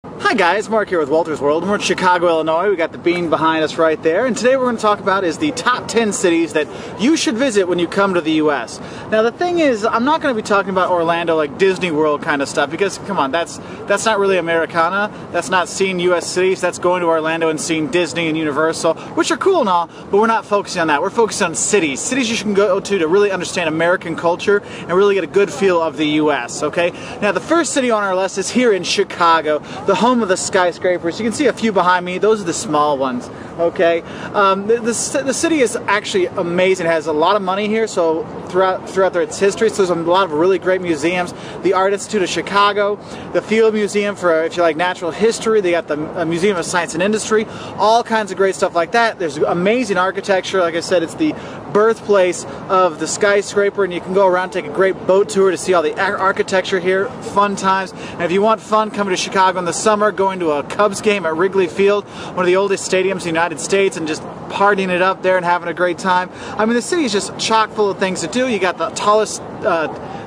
Hi guys, Mark here with Walter's World, and we're in Chicago, Illinois. We got the bean behind us right there, and today we're going to talk about is the top 10 cities that you should visit when you come to the U.S. Now the thing is, I'm not going to be talking about Orlando like Disney World kind of stuff, because come on, that's not really Americana. That's not seeing U.S. cities. That's going to Orlando and seeing Disney and Universal, which are cool and all, but we're not focusing on that. We're focusing on cities. Cities you can go to really understand American culture and really get a good feel of the U.S., okay? Now the first city on our list is here in Chicago, the home of the skyscrapers. You can see a few behind me. Those are the small ones. Okay, the city is actually amazing. It has a lot of money here, so throughout its history, so there's a lot of really great museums. The Art Institute of Chicago, the Field Museum for if you like natural history. They got the Museum of Science and Industry. All kinds of great stuff like that. There's amazing architecture. Like I said, it's the birthplace of the skyscraper, and you can go around, take a great boat tour to see all the architecture here. Fun times. And if you want fun, coming to Chicago in the summer, going to a Cubs game at Wrigley Field, one of the oldest stadiums in the United States, and just partying it up there and having a great time. I mean, the city is just chock full of things to do. You got the tallest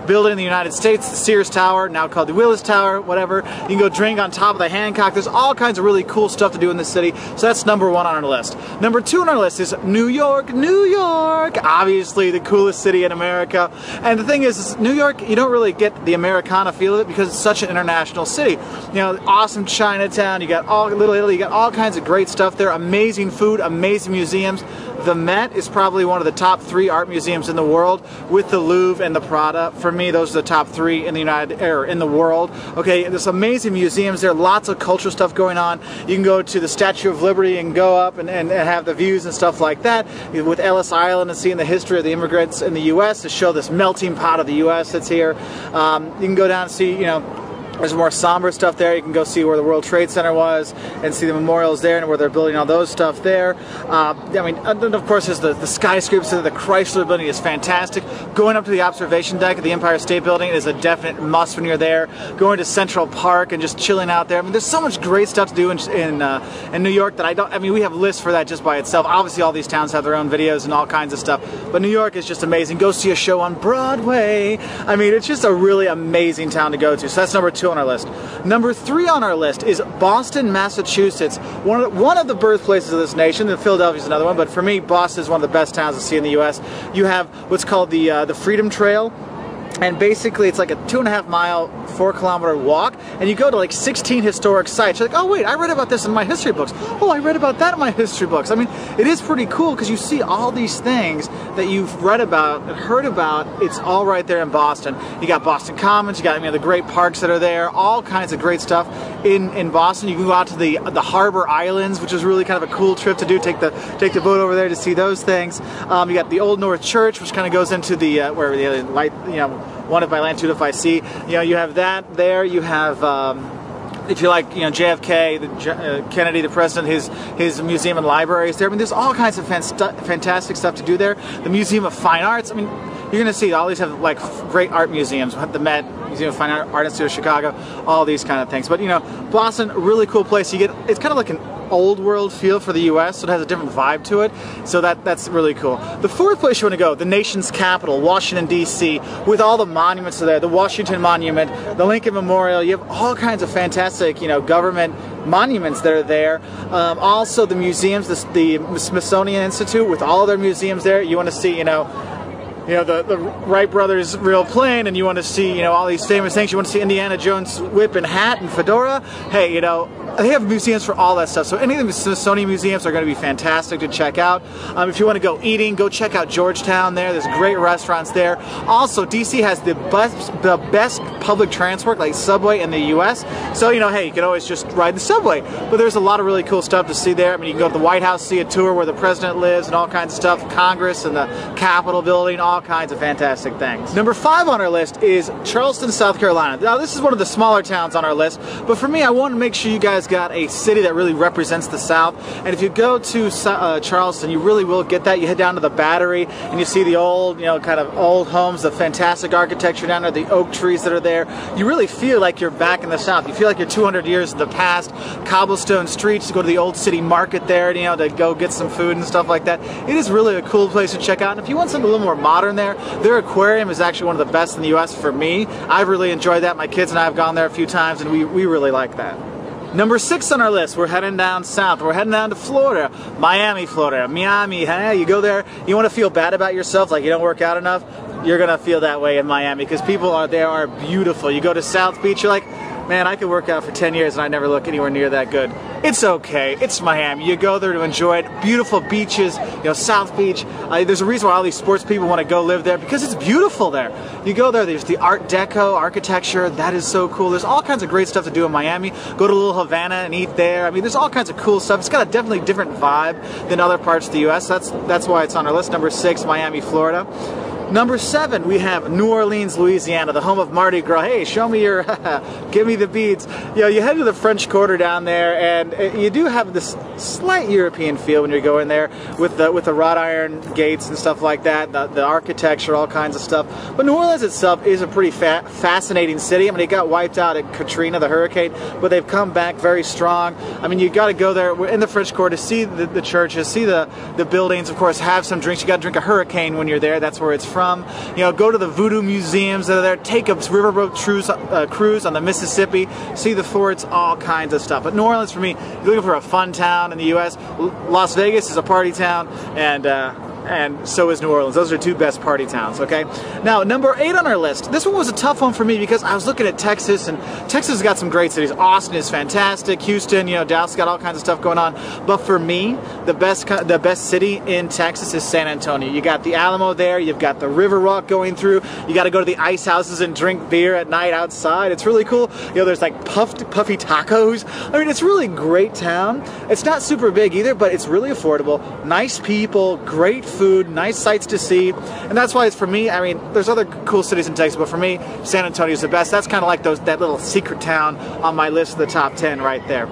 building in the United States, the Sears Tower, now called the Willis Tower, whatever. You can go drink on top of the Hancock. There's all kinds of really cool stuff to do in the city, so that's number one on our list. Number two on our list is New York. New York! Obviously the coolest city in America. And the thing is New York, you don't really get the Americana feel of it because it's such an international city. You know, awesome Chinatown, you got all Little Italy, you got all kinds of great stuff there, amazing food, amazing museums. The Met is probably one of the top 3 art museums in the world, with the Louvre and the Prada. For me, those are the top 3 in the world. Okay, there's amazing museums there, lots of cultural stuff going on. You can go to the Statue of Liberty and go up and have the views and stuff like that, with Ellis Island and seeing the history of the immigrants in the U.S. to show this melting pot of the U.S. that's here. You can go down and see, you know, there's more somber stuff there. You can go see where the World Trade Center was and see the memorials there and where they're building all those stuff there. I mean, and of course, there's the skyscrapers. The Chrysler Building is fantastic. Going up to the observation deck at the Empire State Building is a definite must when you're there. Going to Central Park and just chilling out there. I mean, there's so much great stuff to do in New York that I mean, we have lists for that just by itself. Obviously, all these towns have their own videos and all kinds of stuff, but New York is just amazing. Go see a show on Broadway. I mean, it's just a really amazing town to go to. So that's number 2 on our list. Number 3 on our list is Boston, Massachusetts. One of the birthplaces of this nation. Philadelphia is another one, but for me, Boston is one of the best towns to see in the U.S. You have what's called the Freedom Trail. And basically it's like a 2.5 mile, 4-kilometer walk, and you go to like 16 historic sites. You're like, oh wait, I read about this in my history books. Oh, I read about that in my history books. I mean, it is pretty cool because you see all these things that you've read about and heard about. It's all right there in Boston. You got Boston Commons, you got the great parks that are there, all kinds of great stuff in Boston. You can go out to the Harbor Islands, which is really kind of a cool trip to do. Take the boat over there to see those things. You got the Old North Church, which kind of goes into the where the light, you know, one if I land, two if I see. You know, you have that there. You have, if you like, you know, JFK, Kennedy, the president, his museum and library is there. I mean, there's all kinds of fantastic stuff to do there. The Museum of Fine Arts. I mean, you're going to see all these have like great art museums. The Met, Museum of Fine Art Institute of Chicago, all these kind of things. But you know, Boston, really cool place. You get, it's kind of like an old world feel for the U.S., so it has a different vibe to it, so that's really cool. The 4th place you want to go, the nation's capital, Washington, D.C., with all the monuments there, the Washington Monument, the Lincoln Memorial. You have all kinds of fantastic, you know, government monuments that are there. Also the museums, the Smithsonian Institute, with all of their museums there. You want to see, you know, the Wright brothers' real plane, and you want to see, you know, all these famous things. You want to see Indiana Jones' whip and hat and fedora. Hey, you know, they have museums for all that stuff. So any of the Smithsonian museums are going to be fantastic to check out. If you want to go eating, go check out Georgetown there. There's great restaurants there. Also, DC has the best public transport, like subway in the U.S. So, you know, hey, you can always just ride the subway. But there's a lot of really cool stuff to see there. I mean, you can go to the White House, see a tour where the president lives and all kinds of stuff. Congress and the Capitol building, all kinds of fantastic things. Number 5 on our list is Charleston, South Carolina. Now, this is one of the smaller towns on our list, but for me, I want to make sure you guys got a city that really represents the South. And if you go to Charleston, you really will get that. You head down to the Battery and you see the old, you know, kind of old homes, the fantastic architecture down there, the oak trees that are there. You really feel like you're back in the South. You feel like you're 200 years in the past. Cobblestone streets, to go to the old city market there, you know, to go get some food and stuff like that. It is really a cool place to check out. And if you want something a little more modern there, their aquarium is actually one of the best in the U.S. for me. I've really enjoyed that. My kids and I have gone there a few times, and we really like that. Number 6 on our list, we're heading down south. We're heading down to Florida, Miami, Florida. Miami, hey, you go there, you want to feel bad about yourself, like you don't work out enough, you're going to feel that way in Miami because people are there are beautiful. You go to South Beach, you're like, man, I could work out for 10 years and I never look anywhere near that good. It's okay. It's Miami. You go there to enjoy it. Beautiful beaches, you know, South Beach. There's a reason why all these sports people want to go live there because it's beautiful there. You go there, there's the Art Deco architecture. That is so cool. There's all kinds of great stuff to do in Miami. Go to Little Havana and eat there. I mean, there's all kinds of cool stuff. It's got a definitely different vibe than other parts of the U.S. That's why it's on our list. Number 6, Miami, Florida. Number 7, we have New Orleans, Louisiana, the home of Mardi Gras. Hey, show me your, give me the beads. You know, you head to the French Quarter down there, and you do have this slight European feel when you're going there with the wrought iron gates and stuff like that, the architecture, all kinds of stuff. But New Orleans itself is a pretty fascinating city. I mean, it got wiped out at Katrina, the hurricane, but they've come back very strong. I mean, you got to go there in the French Quarter to see the churches, see the buildings, of course, have some drinks. You got to drink a hurricane when you're there. That's where it's from. You know, go to the voodoo museums that are there, take a riverboat cruise on the Mississippi, see the forts, all kinds of stuff. But New Orleans, for me, if you're looking for a fun town in the U.S., Las Vegas is a party town, and so is New Orleans. Those are 2 best party towns, okay? Now, number 8 on our list. This one was a tough one for me because I was looking at Texas, and Texas has got some great cities. Austin is fantastic. Houston, you know, Dallas got all kinds of stuff going on. But for me, the best city in Texas is San Antonio. You got the Alamo there. You've got the River Walk going through. You got to go to the ice houses and drink beer at night outside. It's really cool. You know, there's like puffy tacos. I mean, it's really a great town. It's not super big either, but it's really affordable. Nice people, great food, nice sights to see, and that's why it's for me. I mean, there's other cool cities in Texas, but for me, San Antonio is the best. That's kind of like that little secret town on my list of the top 10 right there.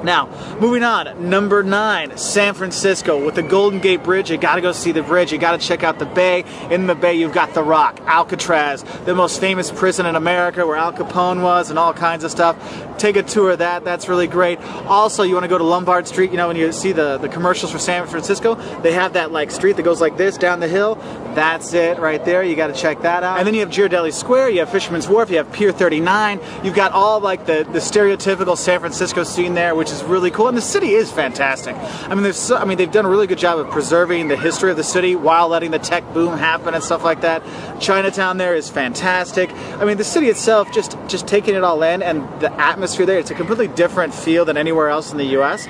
Now, moving on, number 9, San Francisco with the Golden Gate Bridge. You got to go see the bridge. You got to check out the bay. In the bay, you've got the Rock, Alcatraz, the most famous prison in America where Al Capone was, and all kinds of stuff. Take a tour of that. That's really great. Also, you want to go to Lombard Street. You know, when you see the commercials for San Francisco, they have that like street that goes like this down the hill. That's it right there. You got to check that out. And then you have Ghirardelli Square. You have Fisherman's Wharf. You have Pier 39. You've got all like the stereotypical San Francisco scene there, which is really cool, and the city is fantastic. I mean, they've done a really good job of preserving the history of the city while letting the tech boom happen and stuff like that. Chinatown there is fantastic. I mean, the city itself, just taking it all in, and the atmosphere there, it's a completely different feel than anywhere else in the U.S.,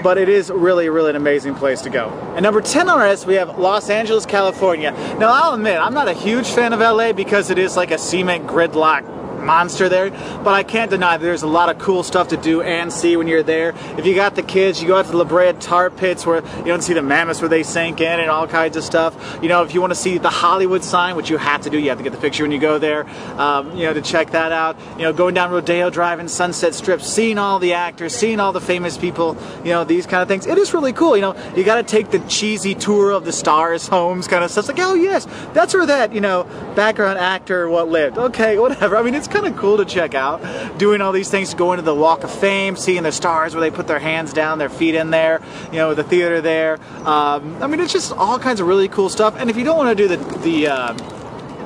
but it is really, really an amazing place to go. And number 10 on our list, we have Los Angeles, California. Now, I'll admit, I'm not a huge fan of LA because it is like a cement gridlock monster there, but I can't deny that there's a lot of cool stuff to do and see when you're there. If you got the kids, you go out to the La Brea tar pits where you don't see the mammoths where they sink in and all kinds of stuff. You know, if you want to see the Hollywood sign, which you have to do, you have to get the picture when you go there, you know, to check that out. You know, going down Rodeo Drive and Sunset Strip, seeing all the actors, seeing all the famous people, you know, these kind of things. It is really cool. You know, you got to take the cheesy tour of the stars' homes kind of stuff. It's like, oh yes, that's where that, you know, background actor what lived. Okay, whatever. I mean, it's kind of cool to check out, doing all these things, going to the Walk of Fame, seeing the stars where they put their hands down, their feet in there, you know, the theater there. I mean, it's just all kinds of really cool stuff. And if you don't want to do the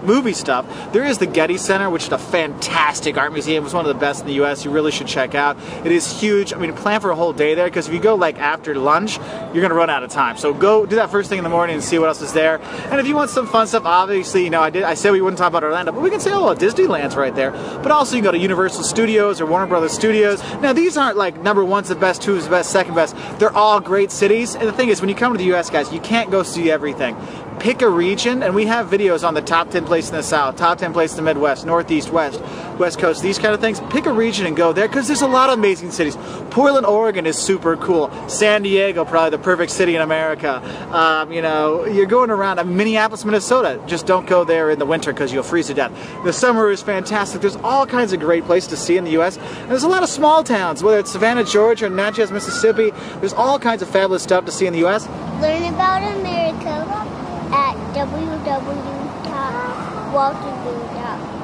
movie stuff, there is the Getty Center, which is a fantastic art museum. It's one of the best in the U.S. You really should check out. It is huge. I mean, plan for a whole day there, because if you go like after lunch, you're going to run out of time. So go do that first thing in the morning and see what else is there. And if you want some fun stuff, obviously, you know, I said we wouldn't talk about Orlando, but we can say, oh, Disneyland's right there. But also you can go to Universal Studios or Warner Brothers Studios. Now, these aren't like number one's the best, two is the best, second best. They're all great cities. And the thing is, when you come to the U.S., guys, you can't go see everything. Pick a region, and we have videos on the top 10 places in the South, top 10 places in the Midwest, Northeast, West Coast, these kind of things. Pick a region and go there, because there's a lot of amazing cities. Portland, Oregon is super cool. San Diego, probably the perfect city in America. You know, you're going around. Minneapolis, Minnesota, just don't go there in the winter because you'll freeze to death. The summer is fantastic. There's all kinds of great places to see in the U.S. And there's a lot of small towns, whether it's Savannah, Georgia, or Natchez, Mississippi. There's all kinds of fabulous stuff to see in the U.S. Learn about America at www.walterville.com.